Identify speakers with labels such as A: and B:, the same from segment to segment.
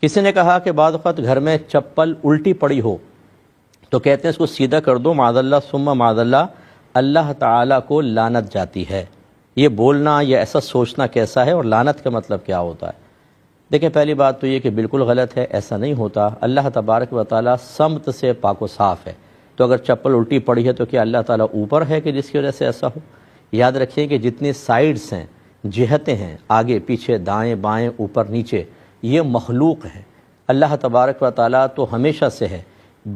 A: کسی نے کہا کہ بعض اوقات گھر میں چپل الٹی پڑی ہو تو کہتے ہیں اس کو سیدھا کر دو، معاذ اللہ ثم معاذ اللہ، اللہ تعالیٰ کو لعنت جاتی ہے۔ یہ بولنا یا ایسا سوچنا کیسا ہے، اور لعنت کا مطلب کیا ہوتا ہے؟ دیکھیں، پہلی بات تو یہ کہ بالکل غلط ہے، ایسا نہیں ہوتا۔ اللہ تبارک و تعالیٰ سمت سے پاک و صاف ہے، تو اگر چپل الٹی پڑی ہے تو کیا اللہ تعالیٰ اوپر ہے کہ جس کی وجہ سے ایسا ہو؟ یاد رکھیں کہ جتنی سائیڈز ہیں، جہتیں ہیں، آگے پیچھے دائیں بائیں اوپر نیچے، یہ مخلوق ہیں۔ اللہ تبارک و تعالیٰ تو ہمیشہ سے ہے،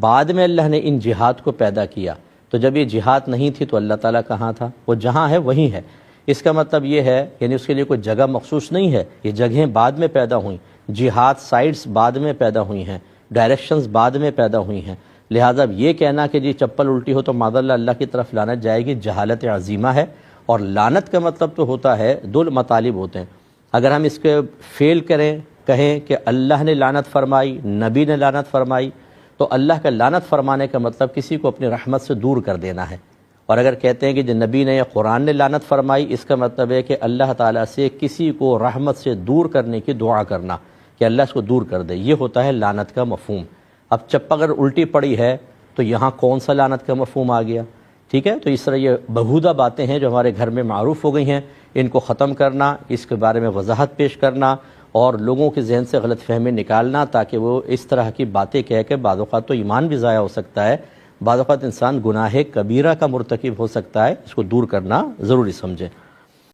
A: بعد میں اللہ نے ان جہات کو پیدا کیا، تو جب یہ جہات نہیں تھی تو اللہ تعالیٰ کہاں تھا؟ وہ جہاں ہے وہیں ہے۔ اس کا مطلب یہ ہے، یعنی اس کے لیے کوئی جگہ مخصوص نہیں ہے، یہ جگہیں بعد میں پیدا ہوئیں، جہات سائڈز بعد میں پیدا ہوئی ہیں، ڈائریکشنز بعد میں پیدا ہوئی ہیں۔ لہٰذا یہ کہنا کہ جی چپل الٹی ہو تو معاذ اللہ اللہ کی طرف لعنت جائے گی، جہالت عظیمہ ہے۔ اور لعنت کا مطلب تو ہوتا ہے، دو مطالب ہوتے ہیں۔ اگر ہم اس کے فیل کریں، کہیں کہ اللہ نے لعنت فرمائی، نبی نے لعنت فرمائی، تو اللہ کا لعنت فرمانے کا مطلب کسی کو اپنی رحمت سے دور کر دینا ہے۔ اور اگر کہتے ہیں کہ جو نبی نے یا قرآن نے لعنت فرمائی، اس کا مطلب ہے کہ اللہ تعالیٰ سے کسی کو رحمت سے دور کرنے کی دعا کرنا، کہ اللہ اس کو دور کر دے، یہ ہوتا ہے لعنت کا مفہوم۔ اب چپل اگر الٹی پڑی ہے تو یہاں کون سا لعنت کا مفہوم آ گیا؟ ٹھیک ہے، تو اس طرح یہ بہودہ باتیں ہیں جو ہمارے گھر میں معروف ہو گئی ہیں، ان کو ختم کرنا، اس کے بارے میں وضاحت پیش کرنا اور لوگوں کے ذہن سے غلط فہمی نکالنا، تاکہ وہ اس طرح کی باتیں کہہ کے بعض اوقات تو ایمان بھی ضائع ہو سکتا ہے، بعض اوقات انسان گناہ کبیرہ کا مرتکب ہو سکتا ہے، اس کو دور کرنا ضروری سمجھیں۔